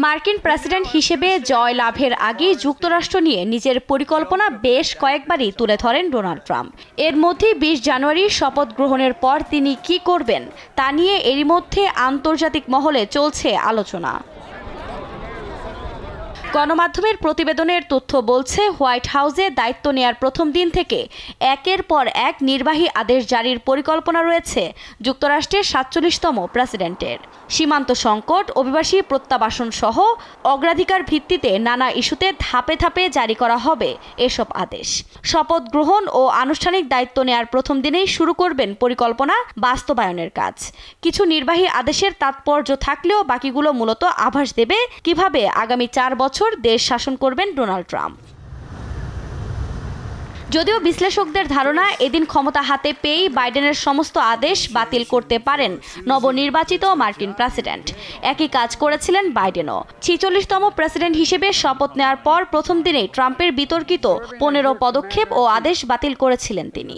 মার্কিন প্রেসিডেন্ট হিসেবে জয় লাভের আগেই যুক্তরাষ্ট্র নিয়ে নিজের পরিকল্পনা বেশ কয়েকবারই তুলে ধরেন ডোনাল্ড ট্রাম্প। এর মধ্যে ২০ জানুয়ারি শপথ গ্রহণের পর তিনি কি করবেন তা নিয়ে এরই মধ্যে আন্তর্জাতিক মহলে চলছে আলোচনা। গণমাধ্যমের প্রতিবেদনের তথ্য বলছে, হোয়াইট হাউসে দায়িত্ব নেয়ার প্রথম দিন থেকে একের পর এক নির্বাহী আদেশ জারির পরিকল্পনা রয়েছে যুক্তরাষ্ট্রের ৪৭তম প্রেসিডেন্টের। সীমান্ত সংকট, অভিবাসী প্রত্যাবাসন সহ অগ্রাধিকার ভিত্তিতে নানা ইস্যুতে ধাপে ধাপে জারি করা হবে এসব আদেশ। শপথ গ্রহণ ও আনুষ্ঠানিক দায়িত্ব নেয়ার প্রথম দিনেই শুরু করবেন পরিকল্পনা বাস্তবায়নের কাজ। কিছু নির্বাহী আদেশের তাৎপর্য থাকলেও বাকিগুলো মূলত আভাস দেবে কিভাবে আগামী ৪ বছর দেশ শাসন করবেন ডোনাল্ড ট্রাম্প। যদিও বিশ্লেষকদের ধারণা, এদিন ক্ষমতা হাতে পেয়েই বাইডেনের সমস্ত আদেশ বাতিল করতে পারেন নবনির্বাচিত মার্কিন প্রেসিডেন্ট। একই কাজ করেছিলেন বাইডেনও। ৪৬তম প্রেসিডেন্ট হিসেবে শপথ নেওয়ার পর প্রথম দিনেই ট্রাম্পের বিতর্কিত ১৫ পদক্ষেপ ও আদেশ বাতিল করেছিলেন তিনি।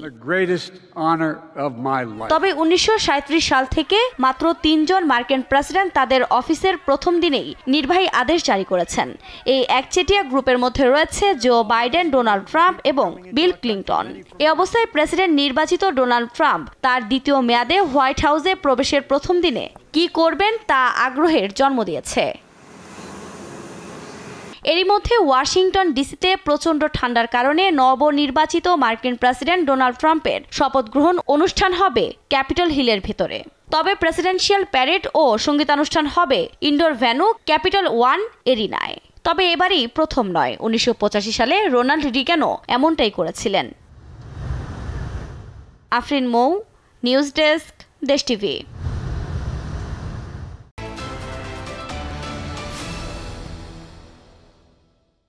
তবে ১৯৩৭ সাল থেকে মাত্র ৩ জন মার্কিন প্রেসিডেন্ট তাদের অফিসের প্রথম দিনেই নির্বাহী আদেশ জারি করেছেন। এই একচেটিয়া গ্রুপের মধ্যে রয়েছে জো বাইডেন, ডোনাল্ড ট্রাম্প এবং বিল ক্লিন্টন। এ অবস্থায় প্রেসিডেন্ট নির্বাচিত ডোনাল্ড ট্রাম্প তার দ্বিতীয় মেয়াদে হোয়াইট হাউসে প্রবেশের প্রথম দিনে কি করবেন তা আগ্রহের জন্ম দিয়েছে। এরই মধ্যে ওয়াশিংটন ডিসিতে প্রচণ্ড ঠান্ডার কারণে নবনির্বাচিত মার্কিন প্রেসিডেন্ট ডোনাল্ড ট্রাম্পের শপথ গ্রহণ অনুষ্ঠান হবে ক্যাপিটল হিলের ভেতরে। তবে প্রেসিডেন্সিয়াল প্যারেড ও সঙ্গীতানুষ্ঠান হবে ইনডোর ভেন্যু ক্যাপিটল ওয়ান এরিনায়। তবে এবারই প্রথম নয়, ১৯৮৫ সালে রোনাল্ড রিগানও এমনটাই করেছিলেন। আফরিন মৌ, নিউজ ডেস্ক, দেশ টিভি।